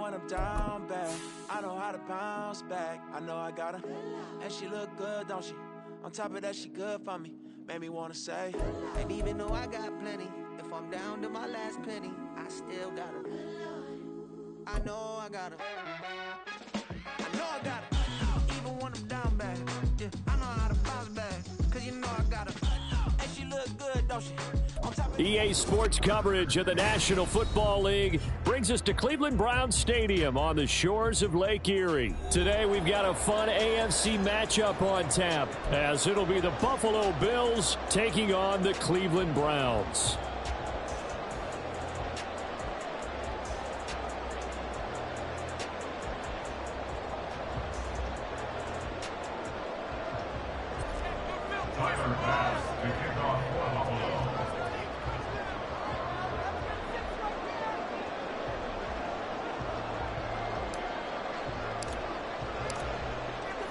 when I'm down bad. I know how to bounce back. I know I got her. And she look good, don't she? On top of that, she good for me. Made me wanna say, and even though I got plenty, if I'm down to my last penny, I still got her. I know I got her. I know I got her. Even when I'm down bad, yeah, I know how to bounce back. Cause you know I got her. And she look good, don't she? EA Sports coverage of the National Football League brings us to Cleveland Browns Stadium on the shores of Lake Erie. Today we've got a fun AFC matchup on tap, as it'll be the Buffalo Bills taking on the Cleveland Browns.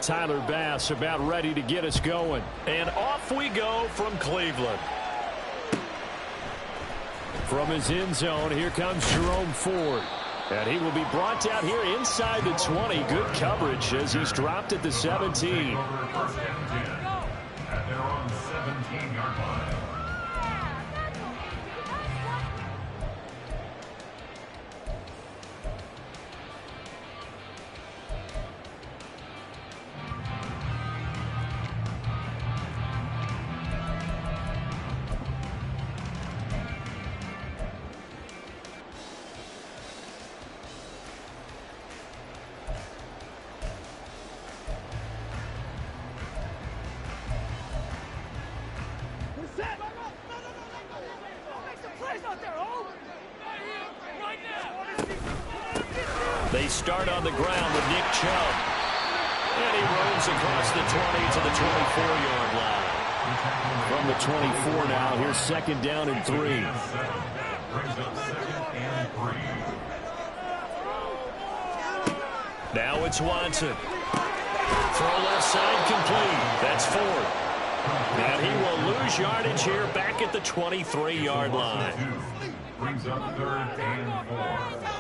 Tyler Bass about ready to get us going. And off we go from Cleveland. From his end zone, here comes Jerome Ford. And he will be brought down here inside the 20. Good coverage as he's dropped at the 17. At their own 17-yard line. They start on the ground with Nick Chubb. And he roams across the 20 to the 24-yard line. From the 24 now, here's second down and 3. Now it's Watson. Throw left side complete. That's Ford. And he will lose yardage here back at the 23-yard line. Brings up 3rd and 4.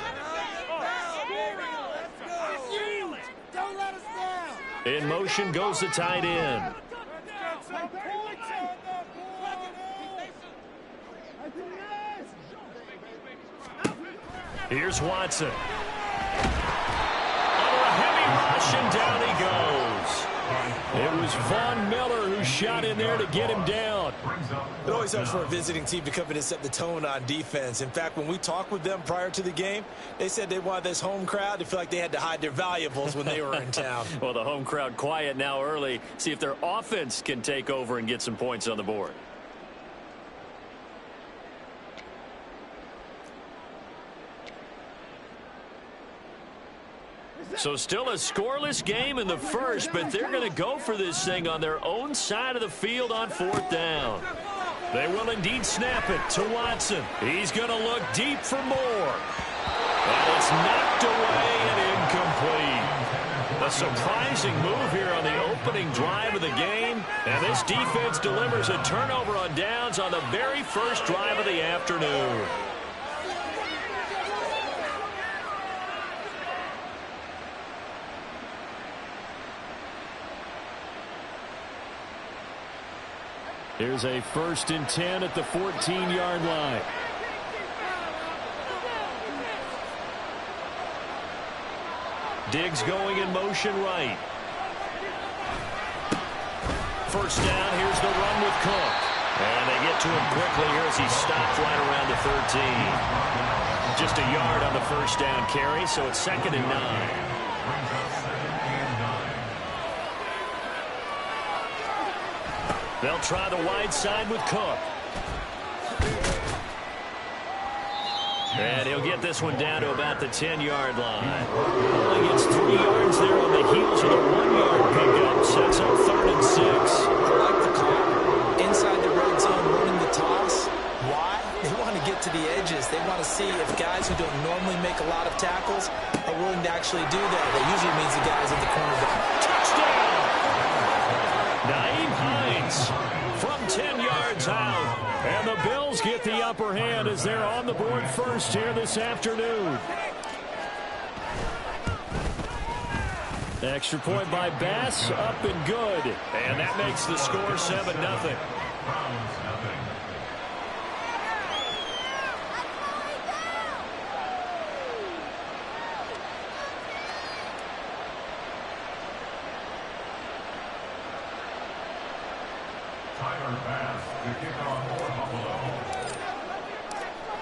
In motion goes the tight end. Here's Watson. Under a heavy rush, and down he goes. It was Von Miller who shot in there to get him down. It always helps for a visiting team to come in and set the tone on defense. In fact, when we talked with them prior to the game, they said they wanted this home crowd to feel like they had to hide their valuables when they were in town. Well, the home crowd quiet now early. See if their offense can take over and get some points on the board. So still a scoreless game in the first, but they're going to go for this thing on their own side of the field on 4th down. They will indeed snap it to Watson. He's going to look deep for more. And it's knocked away and incomplete. A surprising move here on the opening drive of the game. And this defense delivers a turnover on downs on the very first drive of the afternoon. Here's a 1st and 10 at the 14-yard line. Diggs going in motion right. First down, here's the run with Cook. And they get to him quickly here as he stopped right around the 13. Just a yard on the first down carry, so it's 2nd and 9. They'll try the wide side with Cook. And he'll get this one down to about the 10-yard line. Only gets 3 yards there on the heels of the 1-yard pickup. Sets up 3rd and 6. I like the call. Inside the red zone, running the toss. Why? They want to get to the edges. They want to see if guys who don't normally make a lot of tackles are willing to actually do that. That usually means the guys at the cornerback. Touchdown! Nyheim Hines from 10 yards out. And the Bills get the upper hand as they're on the board first here this afternoon. Extra point by Bass, up and good. And that makes the score 7-0.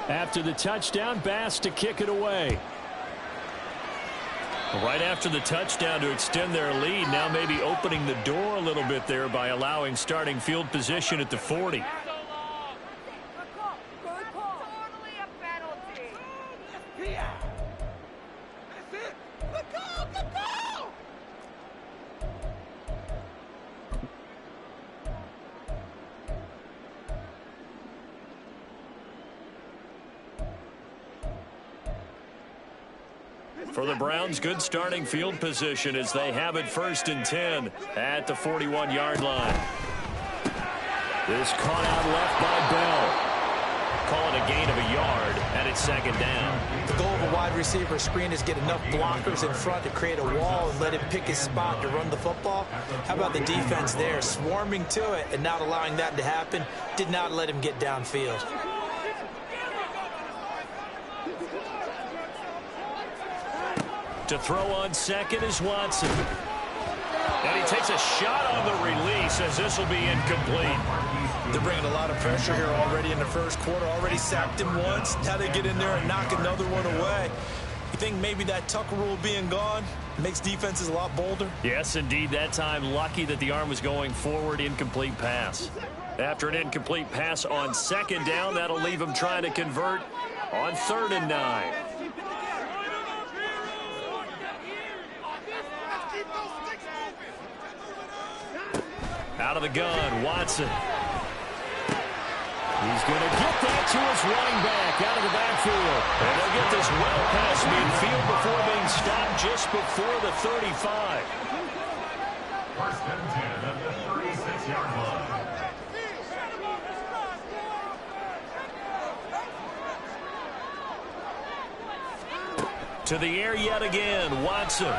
After the touchdown, Bass to kick it away. Right after the touchdown to extend their lead, now maybe opening the door a little bit there by allowing starting field position at the 40. For the Browns, good starting field position as they have it 1st and 10 at the 41-yard line. This caught out left by Bell. Call it a gain of a yard, and it's 2nd down. The goal of a wide receiver screen is get enough blockers in front to create a wall and let him pick his spot to run the football. How about the defense there, swarming to it and not allowing that to happen? Did not let him get downfield. To throw on second is Watson. And he takes a shot on the release as this will be incomplete. They're bringing a lot of pressure here already in the first quarter. Already sacked him once. Now they get in there and knock another one away. You think maybe that Tucker rule being gone makes defenses a lot bolder? Yes, indeed. That time, lucky that the arm was going forward. Incomplete pass. After an incomplete pass on 2nd down, that'll leave him trying to convert on 3rd and 9. Out of the gun, Watson. He's going to get that to his running back out of the backfield. And they'll get this well past midfield before being stopped just before the 35. 1st and 10 at the 36-yard line. To the air yet again, Watson.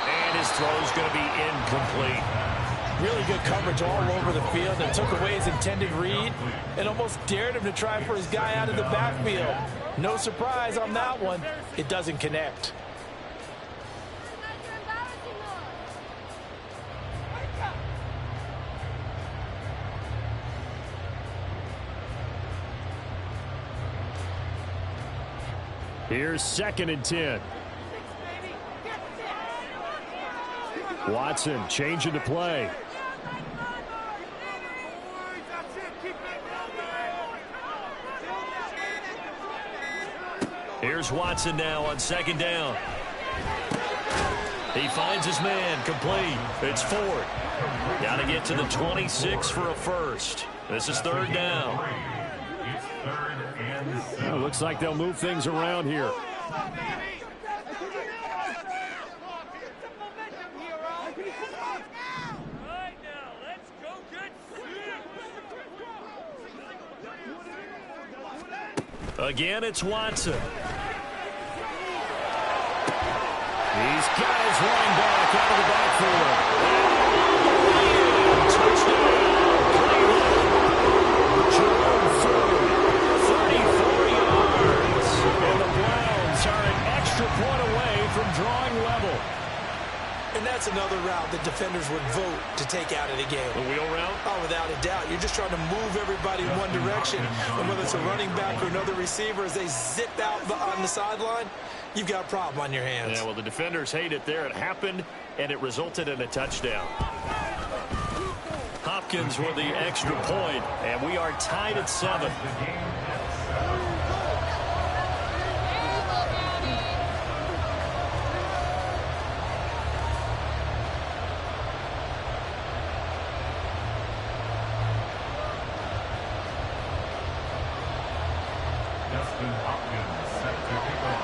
And his throw's going to be incomplete. Really good coverage all over the field and took away his intended read and almost dared him to try for his guy out of the backfield. No surprise on that one. It doesn't connect. Here's 2nd and 10. Watson changing to play. Here's Watson now on 2nd down. He finds his man, complete. It's 4th. Got to get to the 26 for a first. This is 3rd down. It's 3rd and 7. Looks like they'll move things around here. Again, it's Watson. He's got his running back out of the backfield. Touchdown, Cleveland. Jerome Ford, 34 yards. And the Browns are an extra point away from drawing level. And that's another route that defenders would vote to take out of the game. The wheel route? Oh, without a doubt. You're just trying to move everybody in one direction. And whether it's a running back or another receiver, as they zip out on the sideline, you've got a problem on your hands. Yeah, well, the defenders hate it there. It happened, and it resulted in a touchdown. Hopkins with the extra point, and we are tied at 7. Dustin Hopkins set to kick off.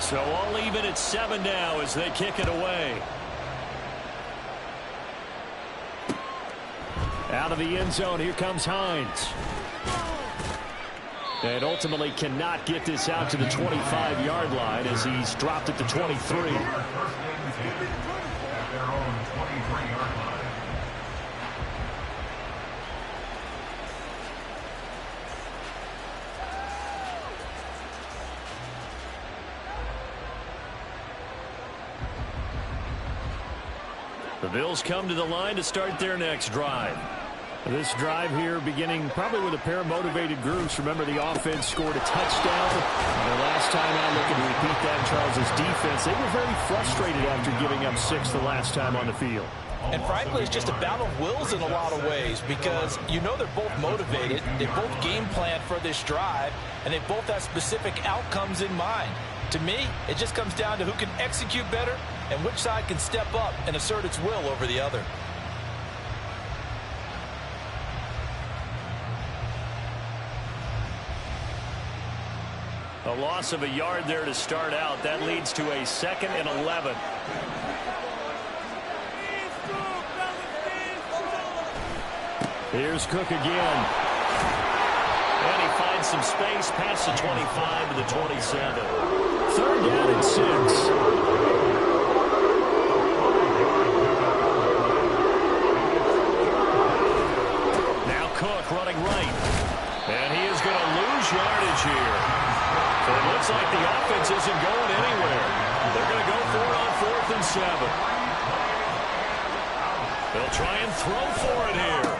So all even at 7 now as they kick it away. Out of the end zone, here comes Hines. And ultimately cannot get this out to the 25-yard line as he's dropped at the 23. At their own 23-yard line. The Bills come to the line to start their next drive. This drive here beginning probably with a pair of motivated groups. Remember, the offense scored a touchdown. And the last time out, looking to repeat that, Charles' defense, they were very frustrated after giving up 6 the last time on the field. And frankly, it's just a battle of wills in a lot of ways because you know they're both motivated. They both game plan for this drive, and they both have specific outcomes in mind. To me, it just comes down to who can execute better and which side can step up and assert its will over the other. A loss of a yard there to start out. That leads to a 2nd and 11. Here's Cook again. And he finds some space past the 25 to the 27. 3rd down and 6. Now Cook running right. And he is going to lose yardage here. So it looks like the offense isn't going anywhere. They're going to go for it on 4th and 7. They'll try and throw for it here.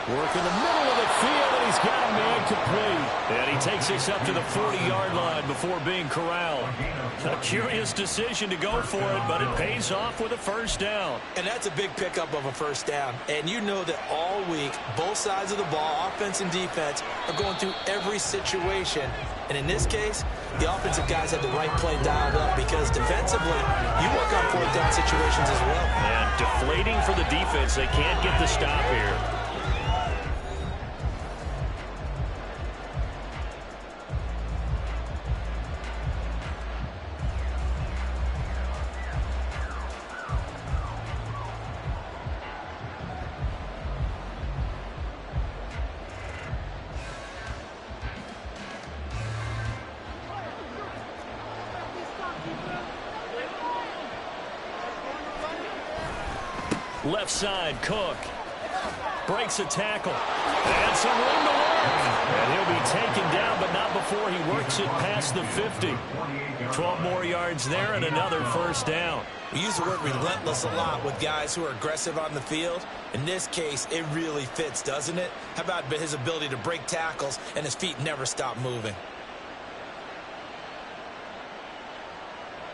Work in the middle of the field, and he's got a man complete. And he takes this up to the 40-yard line before being corralled. A curious decision to go for it, but it pays off with a 1st down. And that's a big pickup of a 1st down. And you know that all week, both sides of the ball, offense and defense, are going through every situation. And in this case, the offensive guys had the right play dialed up because defensively, you work on 4th down situations as well. And deflating for the defense. They can't get the stop here. Left side, Cook. Breaks a tackle. And some room to work. And he'll be taken down, but not before he works it past the 50. 12 more yards there and another 1st down. We use the word relentless a lot with guys who are aggressive on the field. In this case, it really fits, doesn't it? How about his ability to break tackles and his feet never stop moving?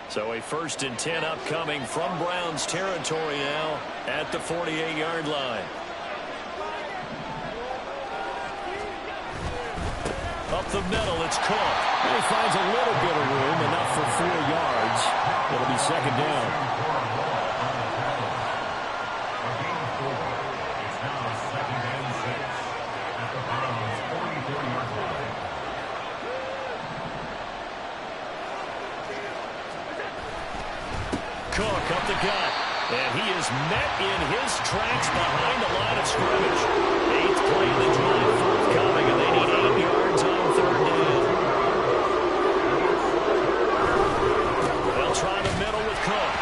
So a 1st and 10 upcoming from Browns territory now at the 48-yard line. Up the middle, it's Cook. And he finds a little bit of room, enough for 4 yards. It'll be 2nd down. It's now 2nd and 6 at the Browns' 44-yard line. Cook up the gut. And he is met in his tracks behind the line of scrimmage. 8th play of the drive forthcoming, and they need 8 yards on 3rd down. They'll try the middle with Cook.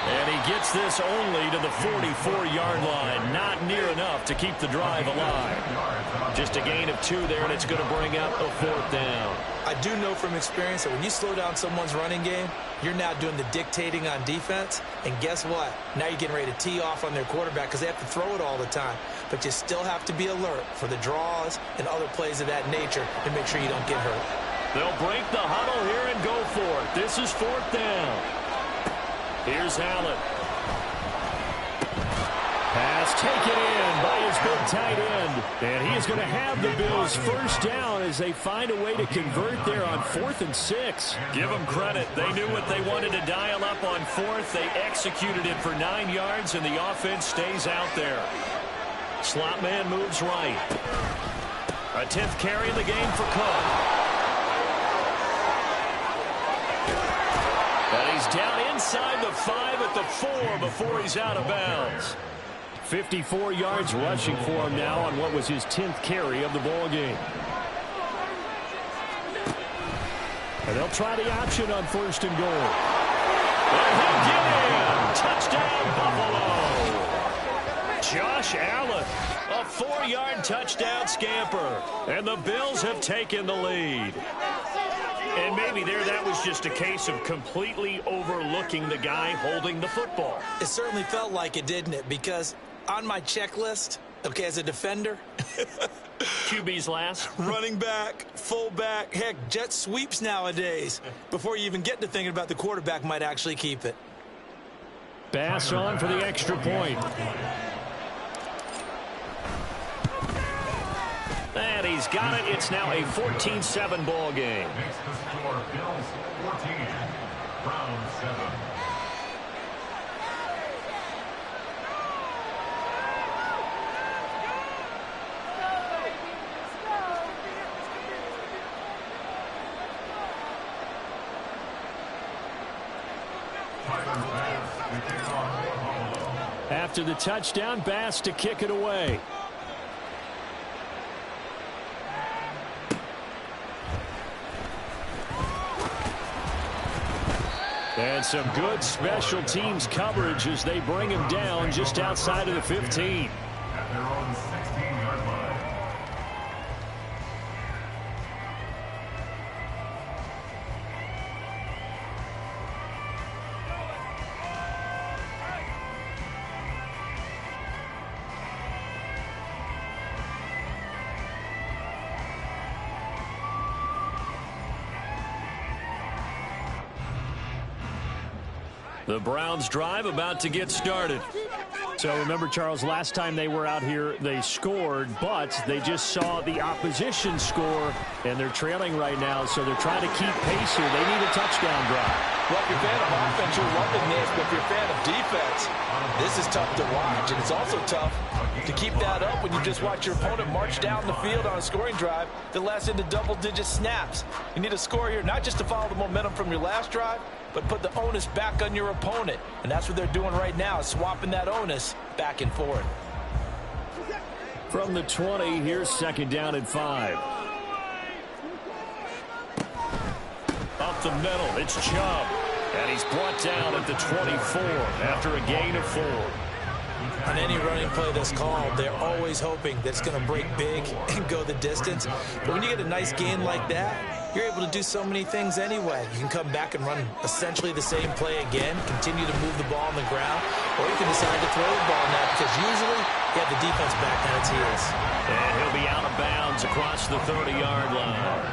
And he gets this only to the 44-yard line. Not near enough to keep the drive alive. Just a gain of 2 there, and it's going to bring up a 4th down. I do know from experience that when you slow down someone's running game, you're now doing the dictating on defense. And guess what? Now you're getting ready to tee off on their quarterback because they have to throw it all the time. But you still have to be alert for the draws and other plays of that nature to make sure you don't get hurt. They'll break the huddle here and go for it. This is 4th down. Here's Allen. Pass taken in by his big tight end. And he is going to have the Bills 1st down as they find a way to convert there on 4th and 6. Give them credit. They knew what they wanted to dial up on 4th. They executed it for 9 yards, and the offense stays out there. Slot man moves right. A 10th carry in the game for Cook. And he's down inside the 5 at the 4 before he's out of bounds. 54 yards rushing for him now on what was his 10th carry of the ball game. And they'll try the option on 1st and goal. And he'll get in. Touchdown, Buffalo. Josh Allen, a 4-yard touchdown scamper. And the Bills have taken the lead. And maybe that was just a case of completely overlooking the guy holding the football. It certainly felt like it, didn't it? Because on my checklist, okay, as a defender, QB's last. running back, fullback, heck, jet sweeps nowadays. Before you even get to thinking about the quarterback might actually keep it. Bass on for the extra point. And he's got it. It's now a 14-7 ball game. Makes the score Bills 14, Browns 7. After the touchdown, Bass to kick it away. And some good special teams coverage as they bring him down just outside of the 15. At their own 16-yard line. The Browns drive about to get started. So remember, Charles, last time they were out here, they scored, but they just saw the opposition score, and they're trailing right now, so they're trying to keep pace here. They need a touchdown drive. Well, if you're a fan of offense, you're loving this, but if you're a fan of defense, this is tough to watch, and it's also tough to keep that up when you just watch your opponent march down the field on a scoring drive that lasts into double-digit snaps. You need a score here, not just to follow the momentum from your last drive, but put the onus back on your opponent. And that's what they're doing right now, swapping that onus back and forth. From the 20, here's 2nd down and 5. Up the middle, it's Chubb. And he's brought down at the 24 after a gain of 4. On any running play that's called, they're always hoping that it's going to break big and go the distance. But when you get a nice gain like that, you're able to do so many things anyway. You can come back and run essentially the same play again, continue to move the ball on the ground, or you can decide to throw the ball now because usually you have the defense back on its heels. And he'll be out of bounds across the 30-yard line.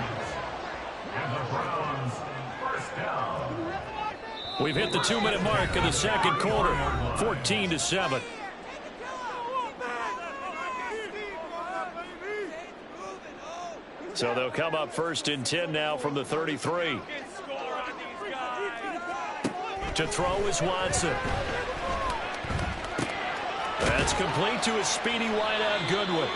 And the Browns, first down. We've hit the 2-minute mark of the second quarter, 14-7. So they'll come up 1st and 10 now from the 33. To throw is Watson. That's complete to a speedy wideout Goodwin.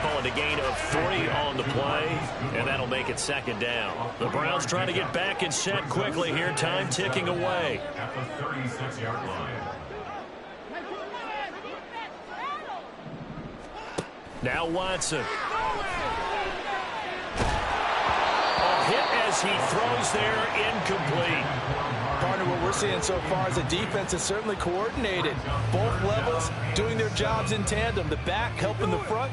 Calling a gain of 3 on the play, and that'll make it 2nd down. The Browns trying to get back and set quickly here. Time ticking away. At the 36-yard line. Now Watson. Hit as he throws there, incomplete. Partner, what we're seeing so far is the defense is certainly coordinated. Both levels doing their jobs in tandem. The back helping the front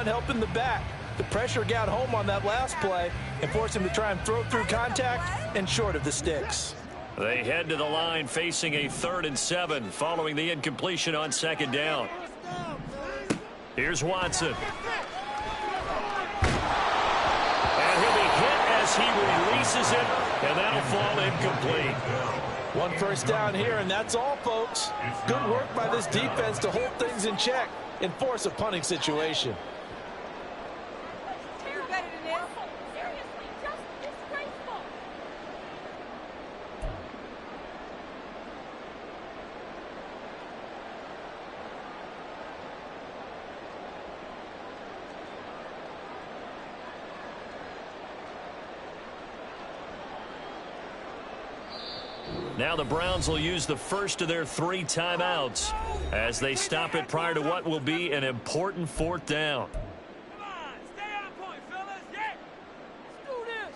helping the back. The pressure got home on that last play and forced him to try and throw through contact and short of the sticks. They head to the line facing a 3rd and 7 following the incompletion on 2nd down. Here's Watson. He releases it, and that'll fall incomplete. 1 first down here, and that's all, folks. Good work by this defense to hold things in check and force a punting situation. Now the Browns will use the first of their 3 timeouts as they stop it prior to what will be an important 4th down. Come on, stay on point, fellas. Yeah, let's do this.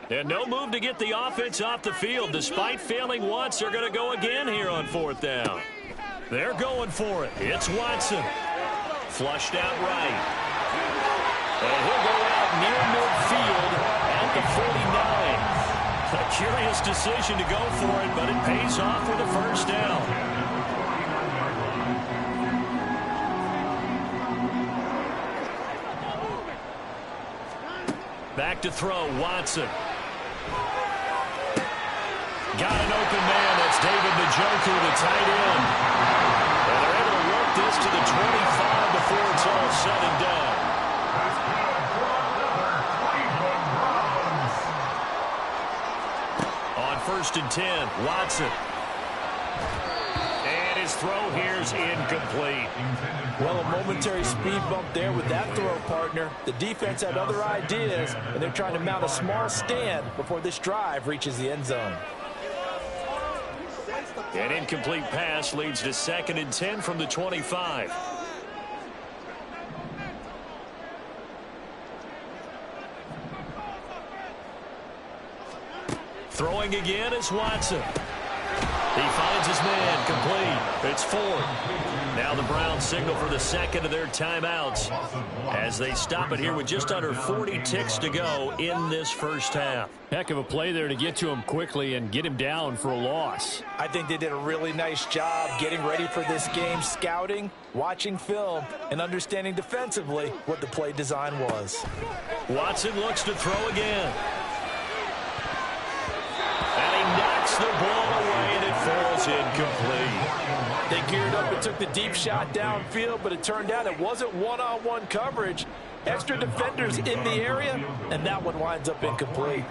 And no move to get the offense off the field. Despite failing once, they're going to go again here on 4th down. They're going for it. It's Watson. Flushed out right. And he'll go out near midfield at the 49. A curious decision to go for it, but it pays off with a first down. Back to throw, Watson. Got an open man. That's David Njoku, the tight end. And they're able to work this to the 25 before it's all said and done. On 1st and 10, Watson. And his throw here's incomplete. Well, a momentary speed bump there with that throw, partner. The defense had other ideas, and they're trying to mount a small stand before this drive reaches the end zone. An incomplete pass leads to 2nd and 10 from the 25. Throwing again is Watson. He finds his man, complete. It's Ford. Now the Browns signal for the 2nd of their timeouts as they stop it here with just under 40 ticks to go in this first half. Heck of a play there to get to him quickly and get him down for a loss. I think they did a really nice job getting ready for this game, scouting, watching film, and understanding defensively what the play design was. Watson looks to throw again. And he knocks the ball away, and it falls incomplete. They geared up and took the deep shot downfield, but it turned out it wasn't one-on-one coverage. Extra defenders in the area, and that one winds up incomplete.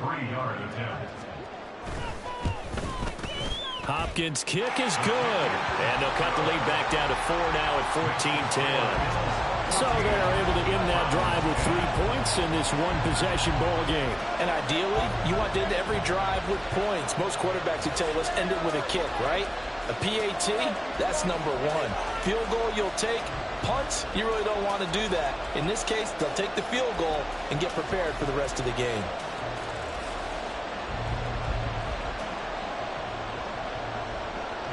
Hopkins' kick is good. And they'll cut the lead back down to 4 now at 14-10. So they're able to end that drive with 3 points in this one-possession ball game. And ideally, you want to end every drive with points. Most quarterbacks would tell you, let's end it with a kick, right? A PAT, that's number 1. Field goal you'll take. Punts, you really don't want to do that. In this case, they'll take the field goal and get prepared for the rest of the game.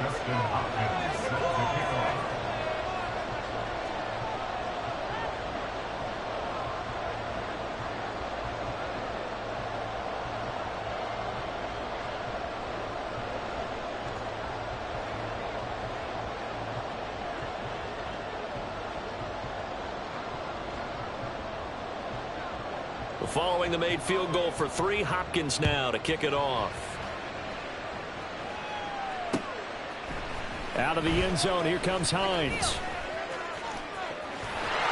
Justin Hopkins set to kick off. Following the made field goal for 3, Hopkins now to kick it off. Out of the end zone, here comes Hines.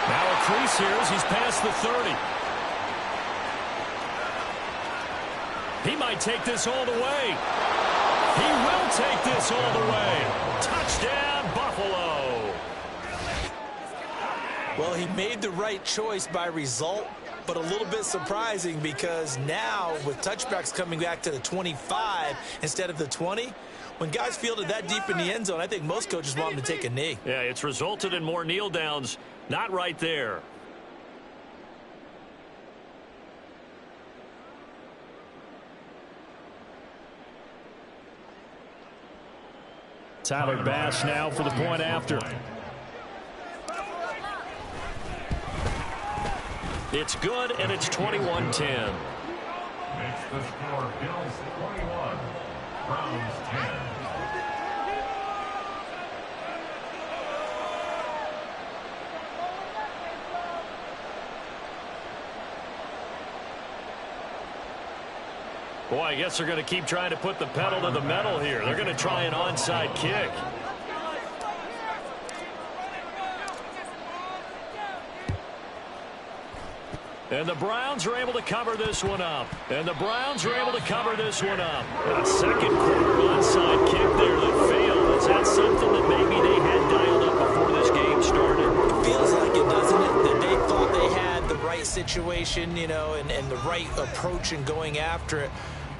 Now a crease here as he's past the 30. He might take this all the way. He will take this all the way. Touchdown, Buffalo. Well, he made the right choice by result, but a little bit surprising because now with touchbacks coming back to the 25 instead of the 20, when guys fielded that deep in the end zone, I think most coaches want them to take a knee. Yeah, it's resulted in more kneel downs. Not right there. Tyler Bass now for the point after. It's good, and it's 21-10. Makes the score Bills 21, Browns 10. Boy, I guess they're going to keep trying to put the pedal to the metal here. They're going to try an onside kick. And the Browns are able to cover this one up. And the Browns are able to cover this one up. A second quarter onside kick there that failed. Is that something that maybe they had dialed up before this game started? It feels like it, doesn't it? That they thought they had the right situation, you know, and the right approach in going after it.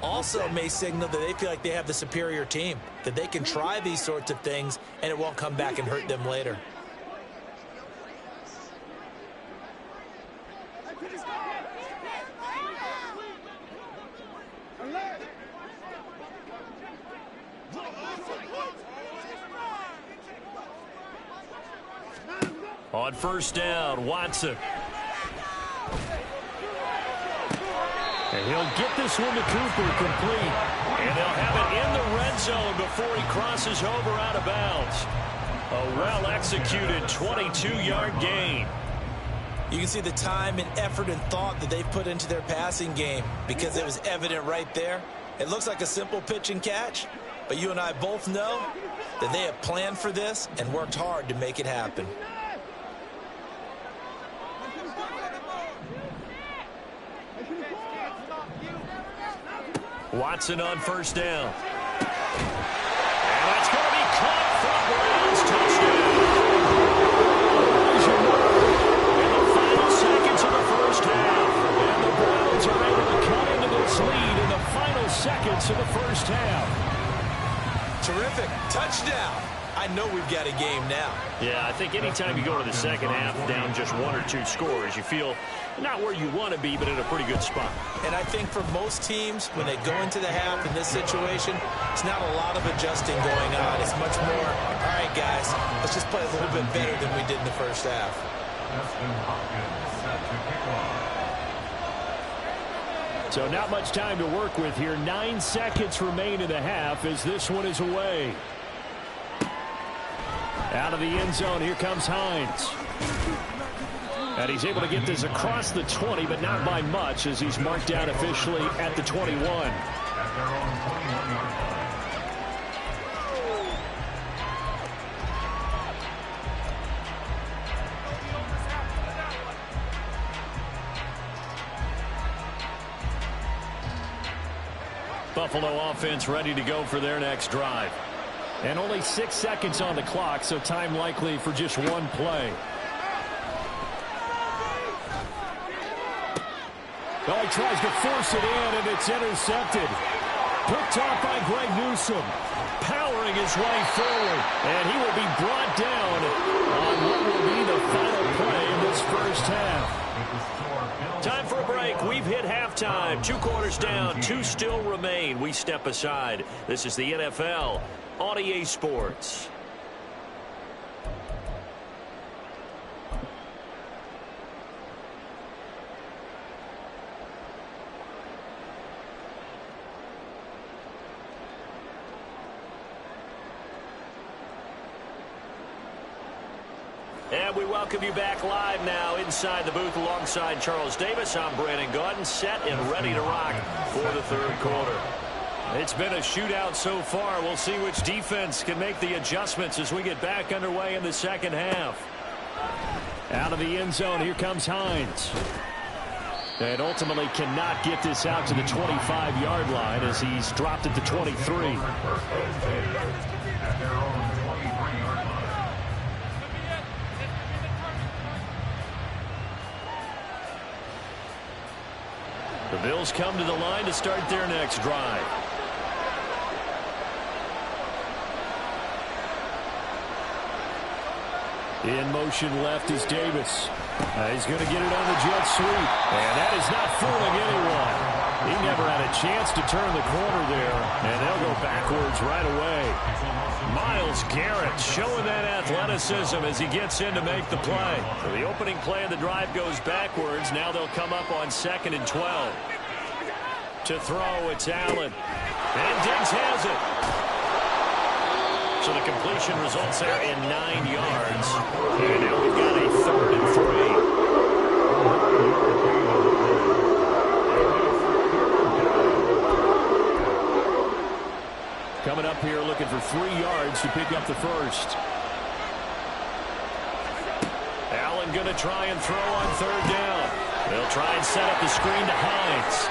Also may signal that they feel like they have the superior team, that they can try these sorts of things and it won't come back and hurt them later. On first down, Watson. And he'll get this one to Cooper, complete. And they'll have it in the red zone before he crosses over out of bounds. A well-executed 22-yard gain. You can see the time and effort and thought that they've put into their passing game because it was evident right there. It looks like a simple pitch and catch, but you and I both know that they have planned for this and worked hard to make it happen. Watson on first down. And that's going to be caught for Browns touchdown. In the final seconds of the first half. And the Browns are able to cut into this lead in the final seconds of the first half. Terrific. Touchdown. I know we've got a game now. Yeah, I think anytime you go to the second half down just 1 or 2 scores, you feel not where you want to be, but in a pretty good spot. And I think for most teams, when they go into the half in this situation, it's not a lot of adjusting going on. It's much more, all right, guys, let's just play a little bit better than we did in the first half. So not much time to work with here. 9 seconds remain in the half as this one is away. Out of the end zone, here comes Hines. And he's able to get this across the 20, but not by much as he's marked down officially at the 21. Buffalo offense ready to go for their next drive. And only 6 seconds on the clock, so time likely for just one play. Oh, he tries to force it in, and it's intercepted. Picked off by Greg Newsome. Powering his way forward. And he will be brought down on what will be the final play in this first half. Time for a break. We've hit halftime. 2 quarters down. 2 still remain. We step aside. This is the NFL on EA Sports. And we welcome you back live now inside the booth alongside Charles Davis. I'm Brandon Gaudin, set and ready to rock for the third quarter. It's been a shootout so far. We'll see which defense can make the adjustments as we get back underway in the second half. Out of the end zone, here comes Hines. And ultimately cannot get this out to the 25-yard line as he's dropped at the 23. The Bills come to the line to start their next drive. In motion left is Davis. He's going to get it on the jet sweep. And that is not fooling anyone. He never had a chance to turn the corner there. And they'll go backwards right away. Myles Garrett showing that athleticism as he gets in to make the play. So the opening play of the drive goes backwards. Now they'll come up on 2nd and 12. To throw, it's Allen. And Diggs has it. So the completion results there in 9 yards. And now we've got a 3rd and 3. Coming up here looking for 3 yards to pick up the first. Allen going to try and throw on 3rd down. They'll try and set up the screen to Hines.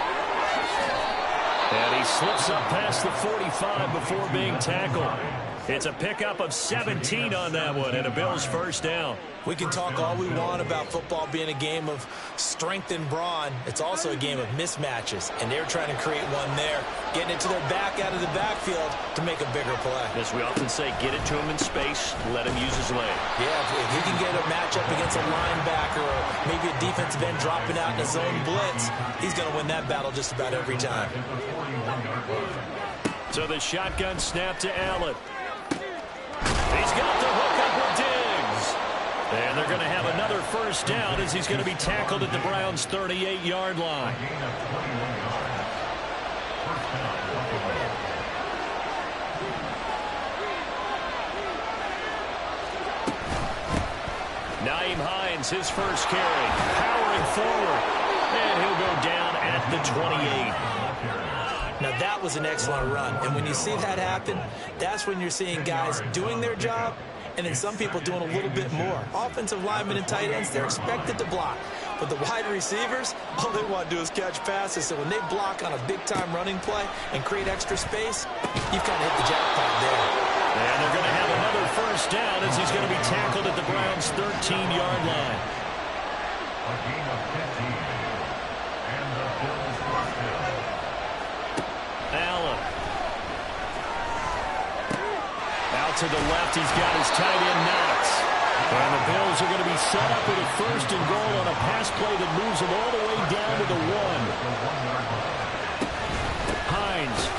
And he slips up past the 45 before being tackled. It's a pickup of 17 on that one and a Bills first down. We can talk all we want about football being a game of strength and brawn. It's also a game of mismatches, and they're trying to create one there, getting it to their back out of the backfield to make a bigger play. As we often say, get it to him in space, let him use his leg. Yeah, if he can get a matchup against a linebacker or maybe a defensive end dropping out in a zone blitz, he's going to win that battle just about every time. So the shotgun snap to Allen. He's got the hook up with Diggs. And they're going to have another first down as he's going to be tackled at the Browns' 38-yard line. Nyheim Hines, his first carry, powering forward, and he'll go down at the 28. Now, that was an excellent run, and when you see that happen, that's when you're seeing guys doing their job and then some people doing a little bit more. Offensive linemen and tight ends, they're expected to block. But the wide receivers, all they want to do is catch passes. So when they block on a big-time running play and create extra space, you've kind of hit the jackpot there. And they're going to have another first down as he's going to be tackled at the Browns' 13-yard line. A gain of 15. And the Bills first down. Allen. Out to the left, he's got his tight end Knox. And the Bills are going to be set up with a first and goal on a pass play that moves them all the way down to the 1. Hines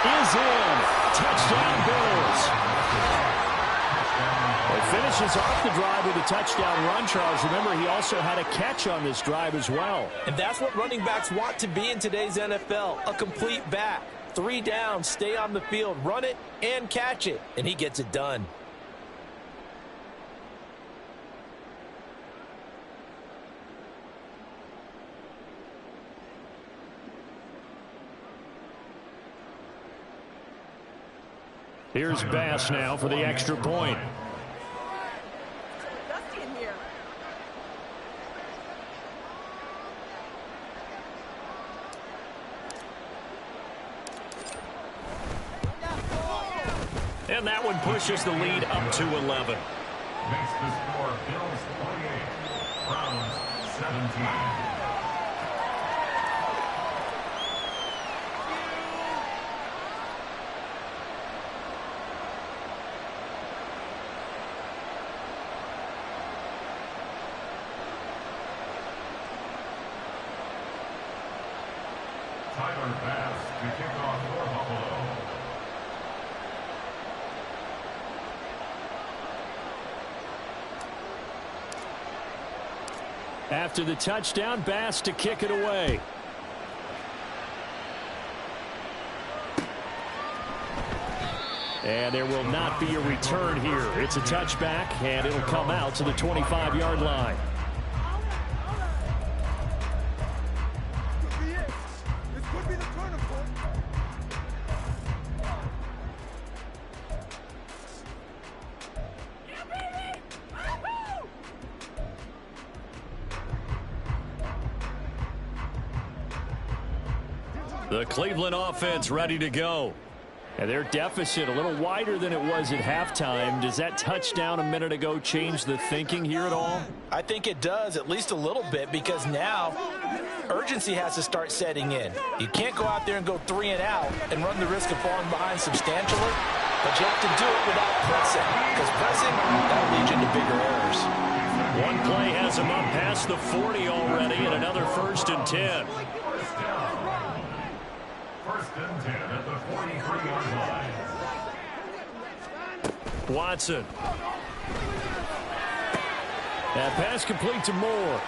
is in. Touchdown, Bills. It finishes off the drive with a touchdown run, Charles. Remember, he also had a catch on this drive as well. And that's what running backs want to be in today's NFL, a complete back. 3 downs, stay on the field, run it, and catch it. And he gets it done. Here's Bass now for the extra point. And that one pushes the lead up to 11. Makes the score Bills 28, Browns 17. Tyler Bass to kick off for Buffalo. After the touchdown, Bass to kick it away. And there will not be a return here. It's a touchback, and it'll come out to the 25-yard line. The Cleveland offense ready to go. And their deficit a little wider than it was at halftime. Does that touchdown a minute ago change the thinking here at all? I think it does, at least a little bit, because now urgency has to start setting in. You can't go out there and go 3 and out and run the risk of falling behind substantially, but you have to do it without pressing, because pressing, that'll lead you into bigger errors. One play has him up past the 40 already, and another 1st and 10. First and 10 at the 43-yard line. Watson. That pass complete to Moore.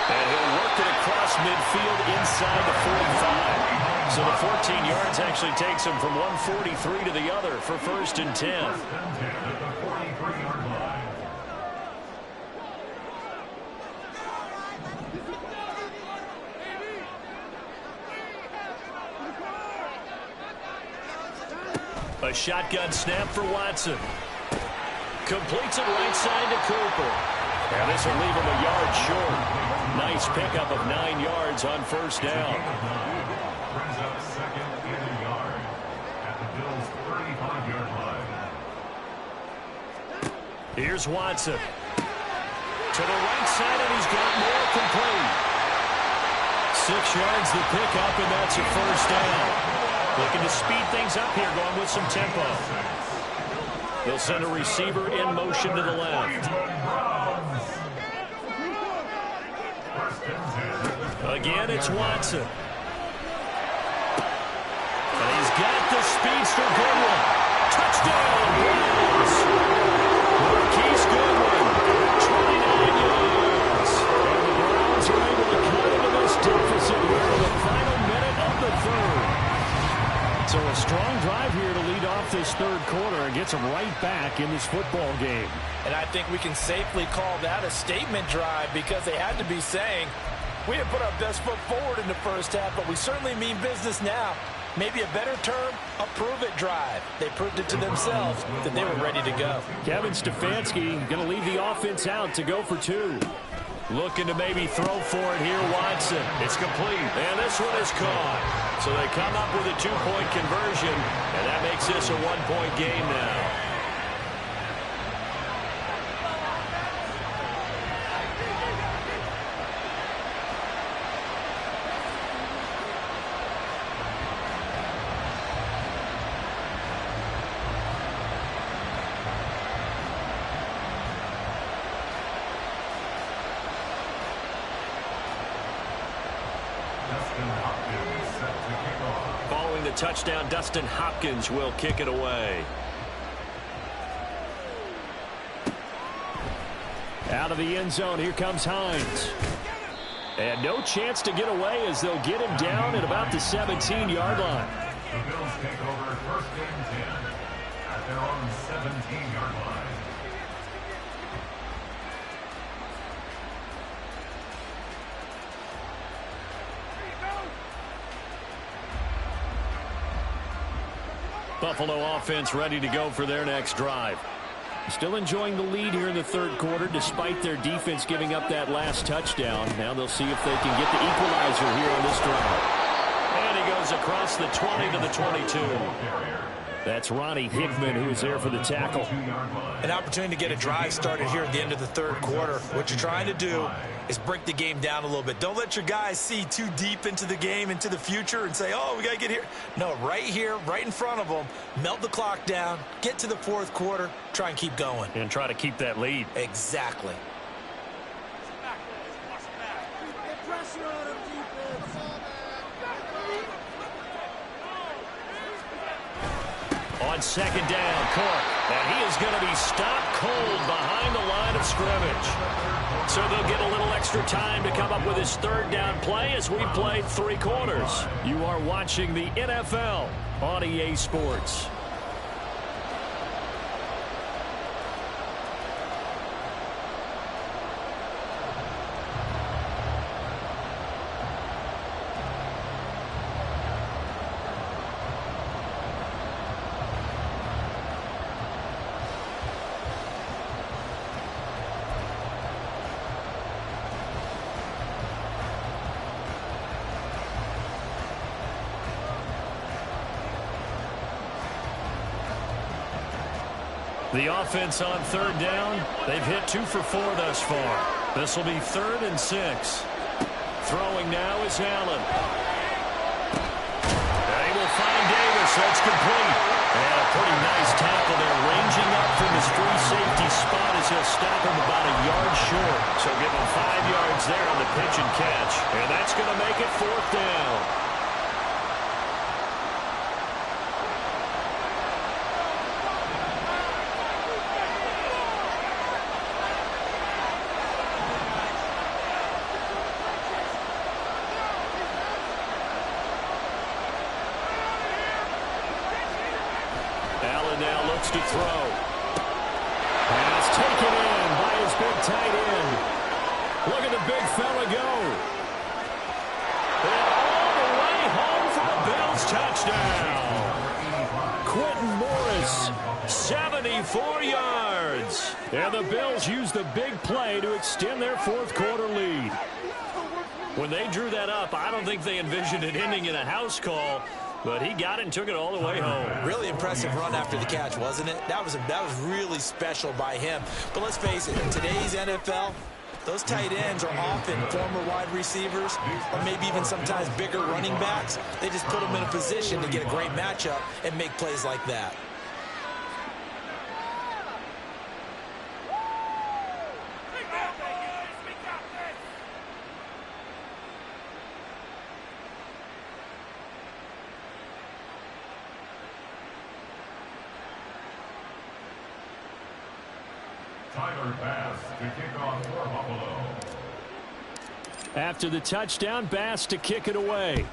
And he'll work it across midfield inside the 45. So the 14 yards actually takes him from 143 to the other for 1st and 10. First and 10 at the 43-yard line. A shotgun snap for Watson. Completes it right side to Cooper. And this will leave him a yard short. Nice pickup of 9 yards on 1st down. Brings up 2nd and a yard at the Bills' 35-yard line. Here's Watson. To the right side, and he's got more complete. 6 yards the pickup, and that's a 1st down. Looking to speed things up here, going with some tempo. They'll send a receiver in motion to the left. Again, it's Watson. And he's got the speedster Goodwin. Touchdown, Browns! off this third quarter and gets them right back in this football game. And I think we can safely call that a statement drive because they had to be saying, we didn't put our best foot forward in the first half, but we certainly mean business now. Maybe a better term, a prove-it drive. They proved it to themselves that they were ready to go. Kevin Stefanski going to leave the offense out to go for two. Looking to maybe throw for it here, Watson. It's complete, and this one is caught. So they come up with a two-point conversion, and that makes this a one-point game now. Following the touchdown, Dustin Hopkins will kick it away. Out of the end zone, here comes Hines. And no chance to get away as they'll get him down at about the 17-yard line. The Bills take over first and 10 at their own 17-yard line. Buffalo offense ready to go for their next drive. Still enjoying the lead here in the third quarter despite their defense giving up that last touchdown. Now they'll see if they can get the equalizer here on this drive. And he goes across the 20 to the 22. That's Ronnie Hickman who is there for the tackle. An opportunity to get a drive started here at the end of the third quarter. What you're trying to do is break the game down a little bit. Don't let your guys see too deep into the game, into the future, and say, oh, we got to get here. No, right here, right in front of them, melt the clock down, get to the fourth quarter, try and keep going. And try to keep that lead. Exactly. On second down, Cook. And he is going to be stopped cold behind the line of scrimmage. So they'll get a little extra time to come up with his third down play as we've played 3 quarters. You are watching the NFL on EA Sports. The offense on third down, they've hit 2 for 4 thus far. This will be 3rd and 6. Throwing now is Allen. They will find Davis. That's complete. And a pretty nice tackle there, ranging up from his free safety spot as he'll stop him about a yard short. So give him 5 yards there on the pitch and catch. And that's going to make it 4th down. To throw. Pass taken in by his big tight end. Look at the big fella go. And all the way home for a Bills touchdown. Quentin Morris, 74 yards. And the Bills use the big play to extend their fourth quarter lead. When they drew that up, I don't think they envisioned it ending in a house call. But he got it and took it all the way home. Really impressive run after the catch, wasn't it? That was really special by him. But let's face it, in today's NFL, those tight ends are often former wide receivers or maybe even sometimes bigger running backs. They just put them in a position to get a great matchup and make plays like that. Tyler Bass to kick off for Buffalo. After the touchdown, Bass to kick it away.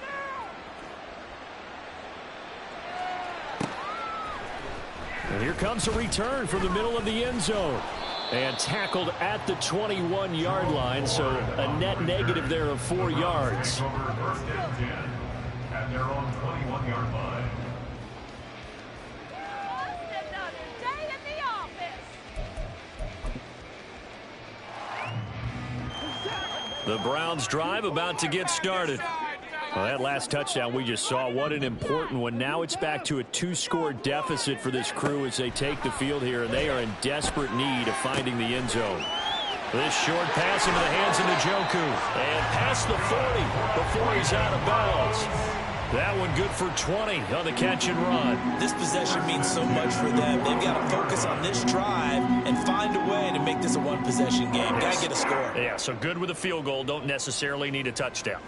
And here comes a return from the middle of the end zone. And tackled at the 21-yard line, so a net negative there of 4 yards. First and 10 at their own 21-yard line. The Browns drive about to get started. Well, that last touchdown we just saw, what an important one. Now it's back to a 2-score deficit for this crew as they take the field here, and they are in desperate need of finding the end zone. This short pass into the hands of Njoku. And past the 40 before he's out of bounds. That one good for 20 on the catch and run. This possession means so much for them. They've got to focus on this drive and find a way to make this a one-possession game. Got to get a score. Yeah, so good with a field goal. Don't necessarily need a touchdown.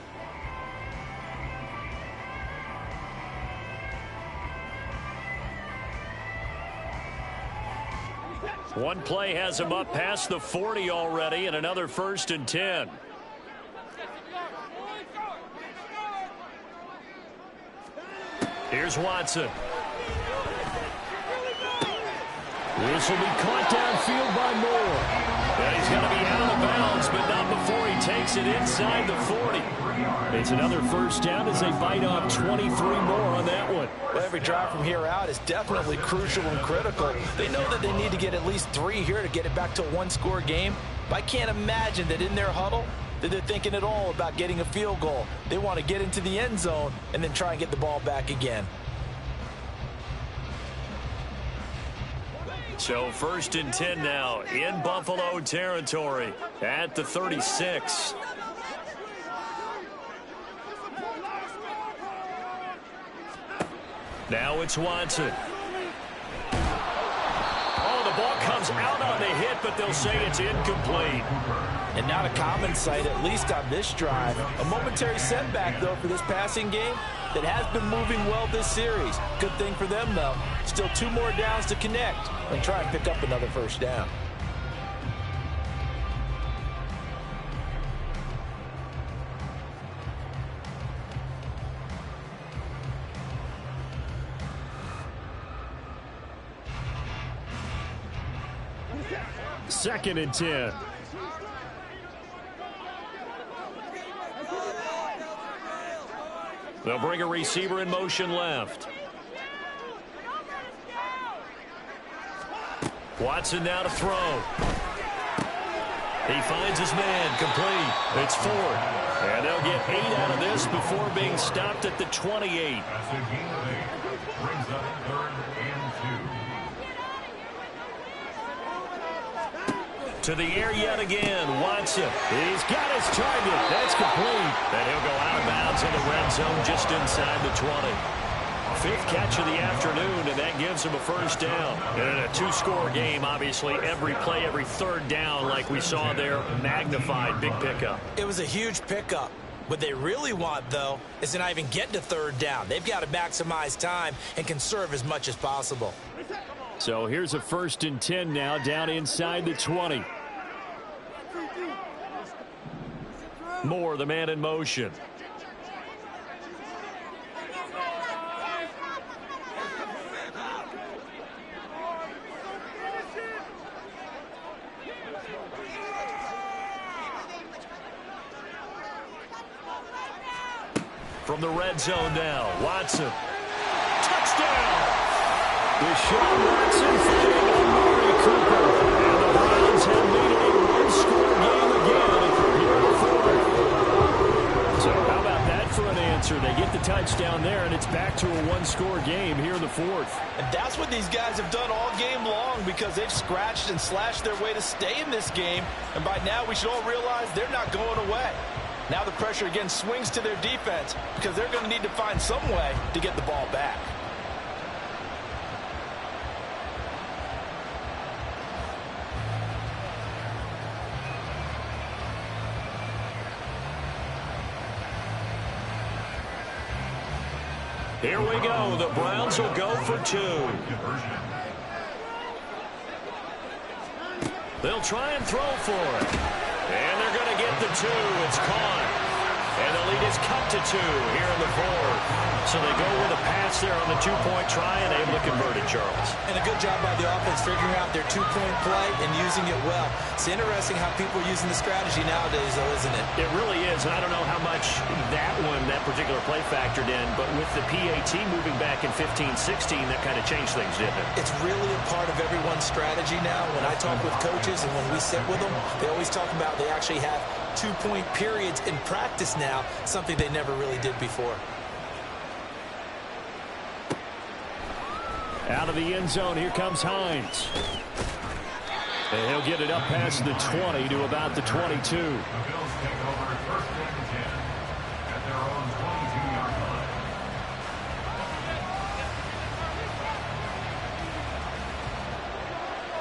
One play has him up past the 40 already, and another 1st and 10. Here's Watson. This will be caught downfield by Moore. And he's going to be out of bounds, but not before he takes it inside the 40. It's another 1st down as they bite off 23 more on that one. Well, every drive from here out is definitely crucial and critical. They know that they need to get at least 3 here to get it back to a one-score game. But I can't imagine that in their huddle that they're thinking at all about getting a field goal. They want to get into the end zone and then try and get the ball back again. So 1st and 10 now in Buffalo territory at the 36. Now it's Watson. Oh, the ball comes out on the hit, but they'll say it's incomplete. And not a common sight, at least on this drive. A momentary setback, though, for this passing game that has been moving well this series. Good thing for them, though. Still 2 more downs to connect and try and pick up another 1st down. Second and 10. They'll bring a receiver in motion left. Watson now to throw. He finds his man, complete. It's Ford. And they'll get 8 out of this before being stopped at the 28. That's a gain of 8. Brings up 3rd and 2. To the air yet again, Watson. He's got his target. That's complete. And he'll go out of bounds in the red zone just inside the 20. 5th catch of the afternoon, and that gives him a 1st down. And in a 2-score game, obviously, every play, every 3rd down, like we saw there, magnified, big pickup. It was a huge pickup. What they really want, though, is to not even get to 3rd down. They've got to maximize time and conserve as much as possible. So here's a 1st and 10 now down inside the 20. Moore, the man in motion. From the red zone now, Watson. Touchdown! Deshaun Watson finding Amari Cooper. And the Browns have made it a one-score game again here in the 4th. So how about that for an answer? They get the touchdown there, and it's back to a one-score game here in the 4th. And that's what these guys have done all game long because they've scratched and slashed their way to stay in this game. And by now, we should all realize they're not going away. Now the pressure again swings to their defense because they're going to need to find some way to get the ball back. Here we go. The Browns will go for 2. They'll try and throw for it. And they're going to get the 2. It's caught. And the lead is cut to 2 here in the fourth. So they go with a pass there on the two-point try and able to convert it, Charles. And a good job by the offense figuring out their two-point play and using it well. It's interesting how people are using the strategy nowadays, though, isn't it? It really is. And I don't know how much that particular play factored in, but with the PAT moving back in 15-16, that kind of changed things, didn't it? It's really a part of everyone's strategy now. When I talk with coaches and when we sit with them, they always talk about they actually have two-point periods in practice now, something they never really did before. Out of the end zone, here comes Hines. And he'll get it up past the 20 to about the 22. The Bills take over first and 10 at their own 22-yard line.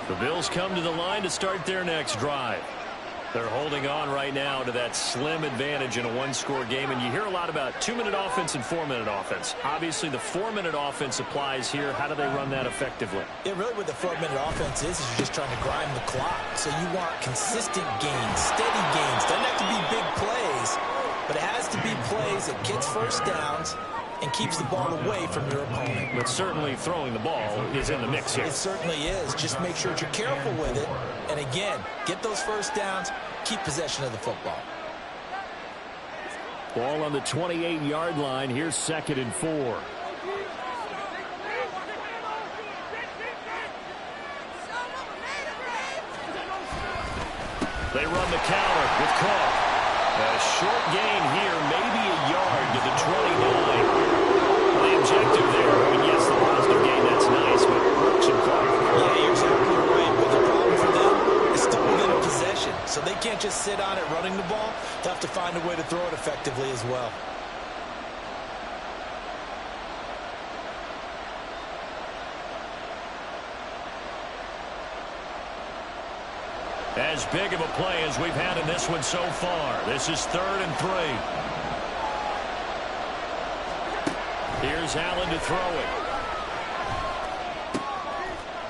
The Bills come to the line to start their next drive. They're holding on right now to that slim advantage in a one-score game, and you hear a lot about 2-minute offense and 4-minute offense. Obviously, the 4-minute offense applies here. How do they run that effectively? Yeah, really what the 4-minute offense is you're just trying to grind the clock. So you want consistent gains, steady gains. Doesn't have to be big plays, but it has to be plays that gets first downs and keeps the ball away from your opponent. But certainly throwing the ball is in the mix here. It certainly is. Just make sure that you're careful with it. And again, get those first downs, keep possession of the football. Ball on the 28-yard line. Here's 2nd and 4. They run the counter with Cook. A short gain here, maybe a yard to the 29. The objective there, I mean, yes, the positive gain, that's nice, but Brooks and Clark. Yeah, you're exactly right. But the problem for them is still within a possession. So they can't just sit on it running the ball. They'll have to find a way to throw it effectively as well. As big of a play as we've had in this one so far. This is 3rd and 3. Here's Allen to throw it.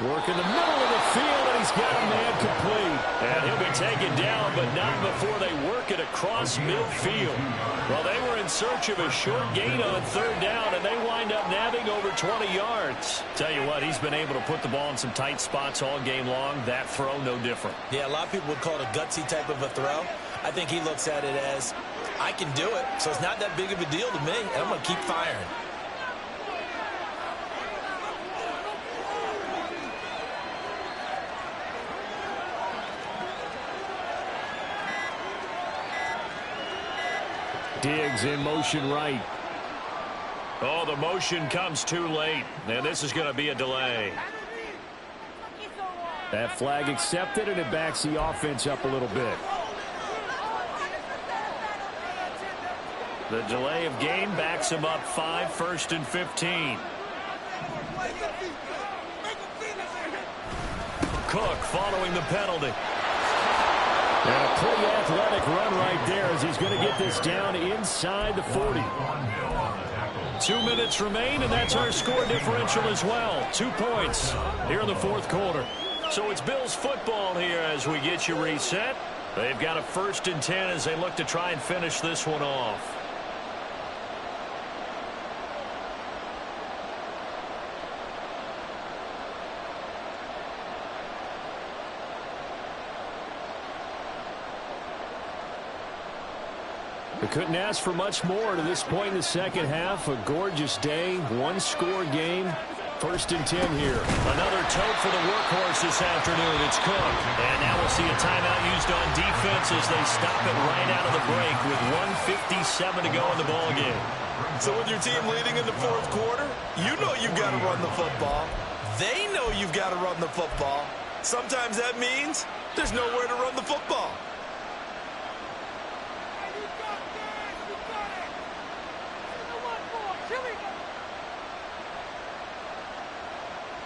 Work in the middle of the field, and he's got a man complete. And he'll be taken down, but not before they work it across midfield. Well, they were in search of a short gain on 3rd down, and they wind up nabbing over 20 yards. Tell you what, he's been able to put the ball in some tight spots all game long. That throw, no different. Yeah, a lot of people would call it a gutsy type of a throw. I think he looks at it as, I can do it, so it's not that big of a deal to me, and I'm going to keep firing. Diggs in motion right. Oh, the motion comes too late. And this is going to be a delay. That flag accepted, and it backs the offense up a little bit. The delay of game backs him up 5, 1st and 15. Cook following the penalty. And a pretty athletic run right there as he's going to get this down inside the 40. 2 minutes remain, and that's our score differential as well. 2 points here in the 4th quarter. So it's Bills football here as we get you reset. They've got a 1st and 10 as they look to try and finish this one off. They couldn't ask for much more to this point in the second half. A gorgeous day, one-score game. 1st and 10 here. Another tote for the workhorse this afternoon. It's Cook. And now we'll see a timeout used on defense as they stop it right out of the break with 1:57 to go in the ballgame. So with your team leading in the 4th quarter, you know you've got to run the football. They know you've got to run the football. Sometimes that means there's nowhere to run the football.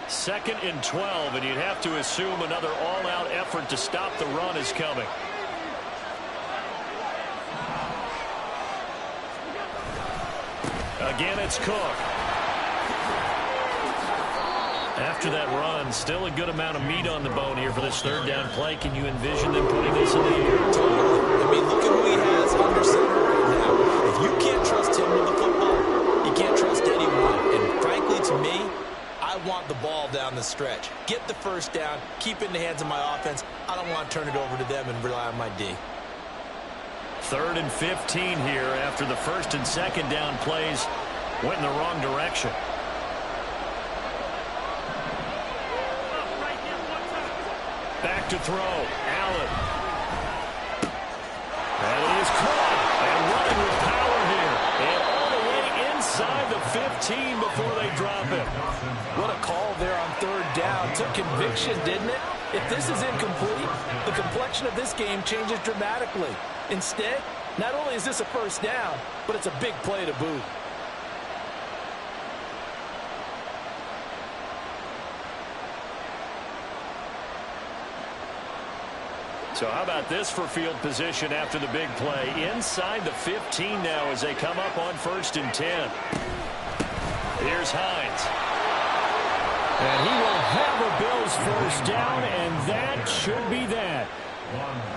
Second and 12, and you'd have to assume another all-out effort to stop the run is coming. Again, it's Cook. After that run, still a good amount of meat on the bone here for this 3rd down play. Can you envision them putting this in the air? Totally. I mean, look at who he has under center right now. If you can't trust him with the football, you can't trust anyone. And frankly, to me, I want the ball down the stretch. Get the first down, keep it in the hands of my offense. I don't want to turn it over to them and rely on my D. 3rd and 15 here after the 1st and 2nd down plays went in the wrong direction. Back to throw. Allen. And it is caught. And running with power here. And all the way inside the 15 before they drop it. What a call there on 3rd down. Took conviction, didn't it? If this is incomplete, the complexion of this game changes dramatically. Instead, not only is this a 1st down, but it's a big play to boot. So how about this for field position after the big play? Inside the 15 now as they come up on 1st and 10. Here's Hines. And he will have a Bills 1st down, and that should be that.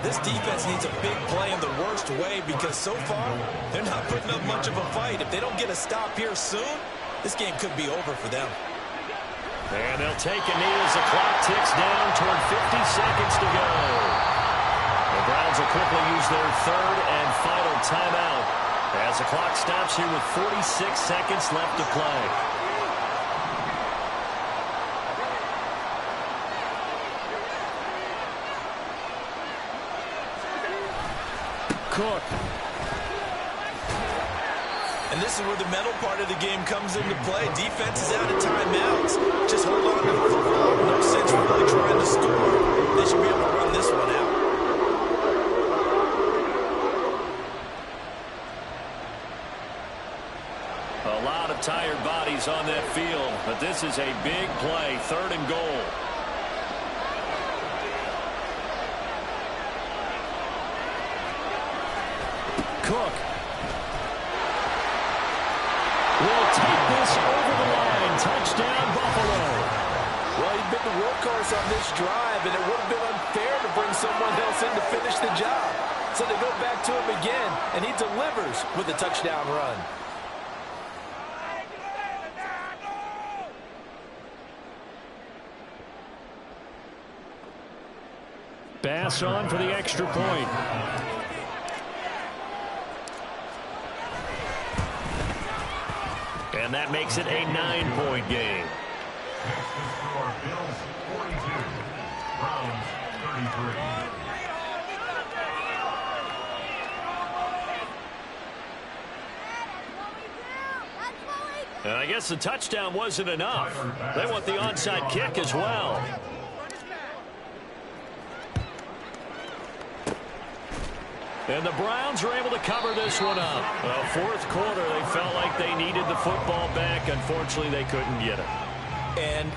This defense needs a big play in the worst way because so far they're not putting up much of a fight. If they don't get a stop here soon, this game could be over for them. And they'll take a knee as the clock ticks down toward 50 seconds to go. The Browns will quickly use their 3rd and final timeout as the clock stops here with 46 seconds left to play. Cook. And this is where the mental part of the game comes into play. Defense is out of timeouts. Just hold on to the football. No sense really trying to score. They should be able to run this one out. A lot of tired bodies on that field, but this is a big play, 3rd and goal. Cook will take this over the line. Touchdown, Buffalo. Well, he'd been the workhorse on this drive, and it would have been unfair to bring someone else in to finish the job. So they go back to him again, and he delivers with a touchdown run. Bass on for the extra point. And that makes it a 9-point game. Next to score, Bills 42, Browns 33. And I guess the touchdown wasn't enough. They want the onside kick as well. And the Browns are able to cover this one up. Well, 4th quarter, they felt like they needed the football back. Unfortunately, they couldn't get it. And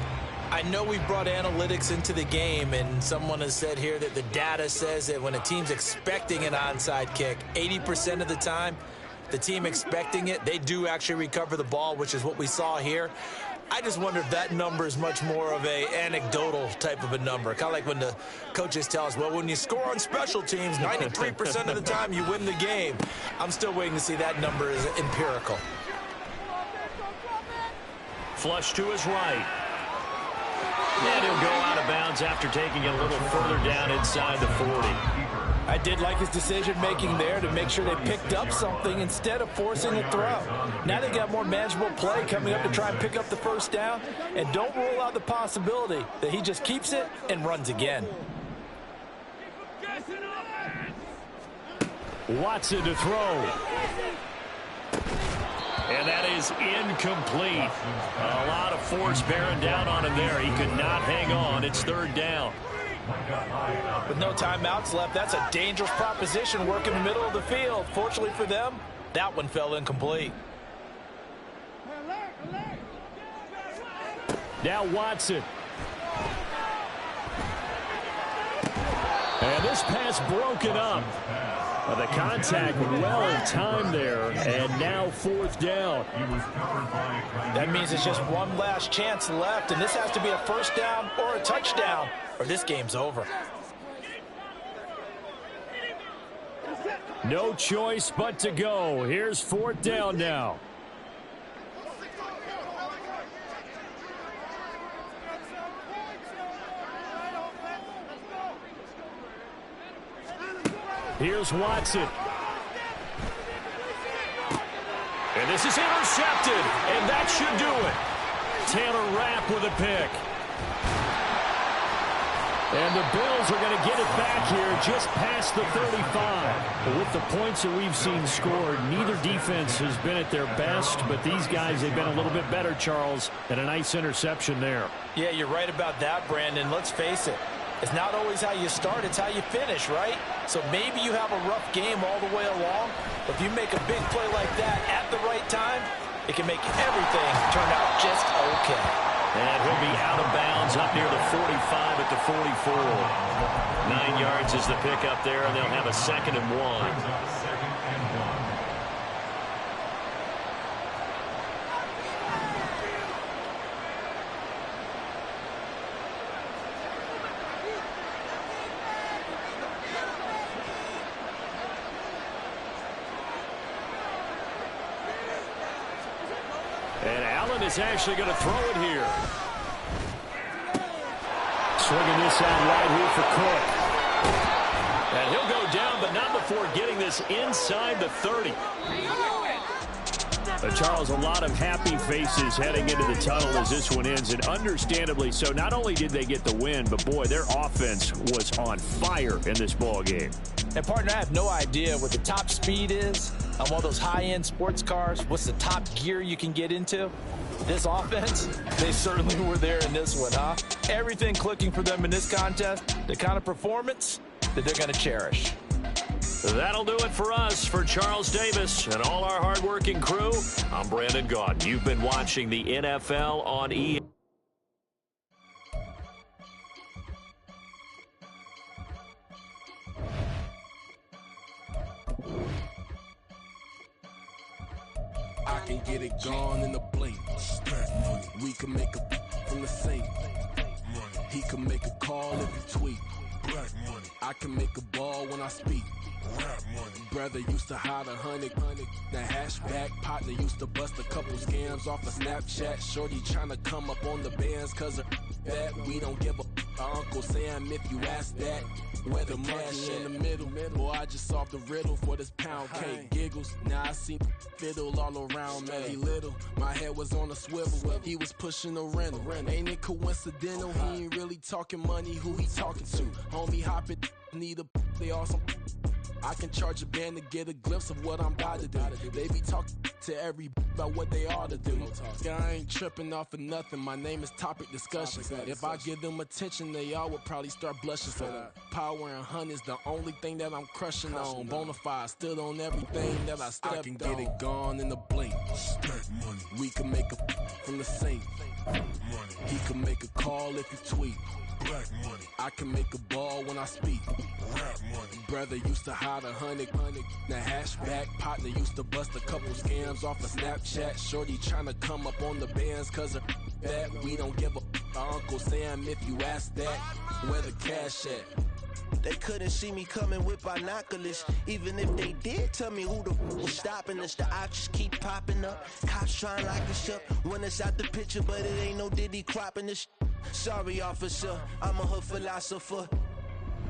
I know we brought analytics into the game, and someone has said here that the data says that when a team's expecting an onside kick, 80% of the time, the team expecting it, they do actually recover the ball, which is what we saw here. I just wonder if that number is much more of a anecdotal type of a number. Kind of like when the coaches tell us, well, when you score on special teams, 93% of the time you win the game. I'm still waiting to see that number is empirical. Flush to his right. And he'll go out of bounds after taking it a little further down inside the 40. I did like his decision-making there to make sure they picked up something instead of forcing a throw. Now they got more manageable play coming up to try and pick up the 1st down, and don't rule out the possibility that he just keeps it and runs again. Watson to throw. And that is incomplete. A lot of force bearing down on him there. He could not hang on. It's 3rd down. With no timeouts left, that's a dangerous proposition working in the middle of the field. Fortunately for them, that one fell incomplete. Now Watson. And this pass broken up. The contact well in time there, and now 4th down. That means it's just one last chance left, and this has to be a 1st down or a touchdown, or this game's over. No choice but to go. Here's 4th down now. Here's Watson. And this is intercepted, and that should do it. Taylor Rapp with a pick. And the Bills are going to get it back here just past the 35. But with the points that we've seen scored, neither defense has been at their best, but these guys, they've been a little bit better, Charles, and a nice interception there. Yeah, you're right about that, Brandon. Let's face it. It's not always how you start, it's how you finish, right? So maybe you have a rough game all the way along, but if you make a big play like that at the right time, it can make everything turn out just okay. And he'll be out of bounds up near the 45 at the 44. 9 yards is the pickup there, and they'll have a 2nd and 1. Is actually going to throw it here. Swinging this out wide here for Cook. And he'll go down, but not before getting this inside the 30. Charles, a lot of happy faces heading into the tunnel as this one ends, and understandably so. Not only did they get the win, but boy, their offense was on fire in this ball game. And partner, I have no idea what the top speed is on one of those high-end sports cars. What's the top gear you can get into? This offense, they certainly were there in this one, huh? Everything clicking for them in this contest, the kind of performance that they're going to cherish. That'll do it for us. For Charles Davis and all our hardworking crew, I'm Brandon Gaudin. You've been watching the NFL on EA. I can get it gone in a blink. We can make a from the sink. He can make a call if he tweet. I can make a ball when I speak. Brother used to hide 100. The hashback partner used to bust a couple scams off of Snapchat. Shorty tryna come up on the bands cause of that. We don't give a Uncle Sam if you ask that. Where the money in the middle. Boy, I just solved the riddle for this pound cake. Giggles, now I see fiddle all around me. He little, my head was on a swivel. He was pushing a rental. Ain't it coincidental? He ain't really talking money, who he talking to? Homie hopping, need a, they awesome. I can charge a band to get a glimpse of what I'm about to do. They be talking to every about what they ought to do. Yeah, I ain't tripping off of nothing. My name is Topic Discussion. If I give them attention, they all would probably start blushing. So power and hunt is the only thing that I'm crushing on. Bonafide, stood on everything that I stepped on. I can get it gone in a blink. We can make a from the sink. He can make a call if you tweet. I can make a ball when I speak. Brother used to hide 100. The hashback partner used to bust a couple scams off of Snapchat. Shorty tryna come up on the bands cause of that. We don't give a Uncle Sam if you ask that. Where the cash at? They couldn't see me coming with binoculars. Even if they did, tell me who the was stopping us. The options keep popping up. Cops trying like us up. Run us out the picture, but it ain't no Diddy cropping this. Sorry, officer, I'm a hood philosopher.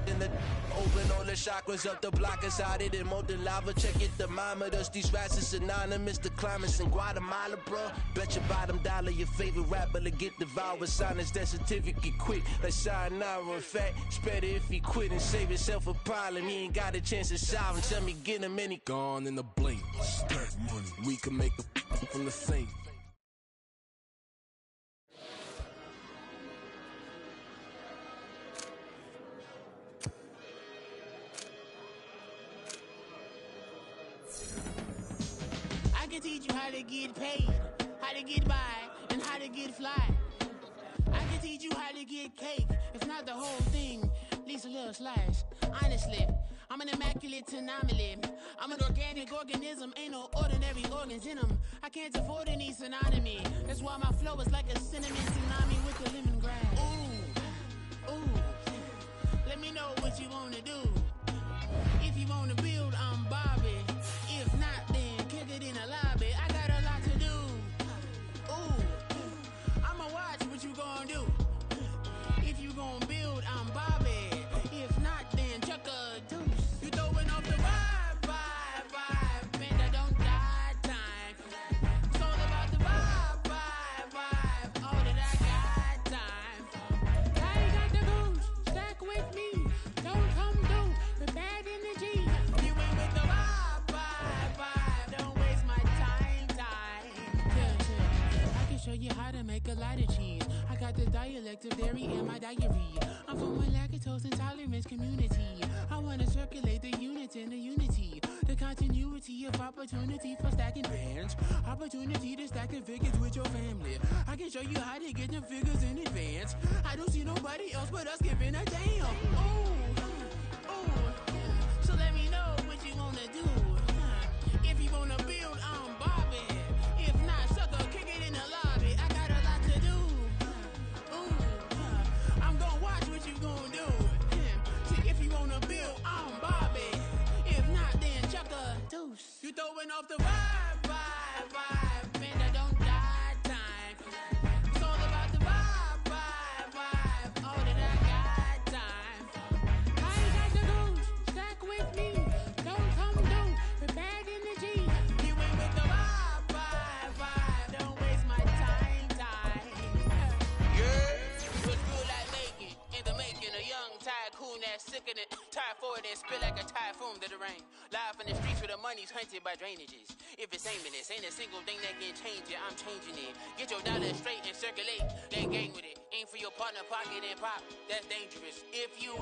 In the open all the chakras up the block inside it and molten lava. Check it, thermometers. These rats is synonymous. The climates in Guatemala, bro. Bet your bottom dollar your favorite rapper to get devoured. Sign his death certificate quick. Like sayonara. In fact, it's better if he quit and save himself a problem. He ain't got a chance to solve and tell me get him any. Gone in the blink. We can make a from the sink. I can teach you how to get paid, how to get by, and how to get fly. I can teach you how to get cake, if not the whole thing, at least a little slice. Honestly, I'm an immaculate anomaly. I'm an organic organism, ain't no ordinary organs in them. I can't afford any synonymy. That's why my flow is like a cinnamon tsunami with the lemongrass. Ooh, ooh, let me know what you wanna do. If you wanna build, I'm Bobby. If not, then kick it in the lobby. I got a lot to do. Ooh, I'ma watch what you gonna do. If you gonna build, I'm Bobby. If not, then chuck a deuce. You throwing off the vibe, man, that don't die time. It's all about the vibe, all that I got time. I ain't got the goose, stack with me. Don't come through with bad energy. You ain't with the vibe, don't waste my time. Yeah, I can show you how to make a lot of cheese. I got the dialect of dairy in my diary. I'm from a lactose intolerance community. I wanna circulate the units in the unity. The continuity of opportunity for stacking bands. Opportunity to stack the figures with your family. I can show you how to get them figures in advance. I don't see nobody else but us giving a damn. Ooh. So let me know what you wanna do. If you wanna build, I'm Bobby. If not, sucker, kick it in the lobby. I got a lot to do. I'm gonna watch what you gonna do. See, if you wanna build, I'm Bobby. If not, then chuck a deuce. You throwing off the vibe, man, that don't die time. It's all about the vibe, all that I got time. I ain't got the goose, stack with me. Don't come through with bad energy. You ain't with the vibe, don't waste my time. Yeah, what's good like making? In the making, a young tycoon that's sickening. Tire forward and spit like a typhoon to the rain. Live in the streets where the money's hunted by drainages. If it's aiming, this ain't a single thing that can change it. I'm changing it. Get your dollar straight and circulate. Gang with it. Aim for your partner, pocket and pop. That's dangerous. If you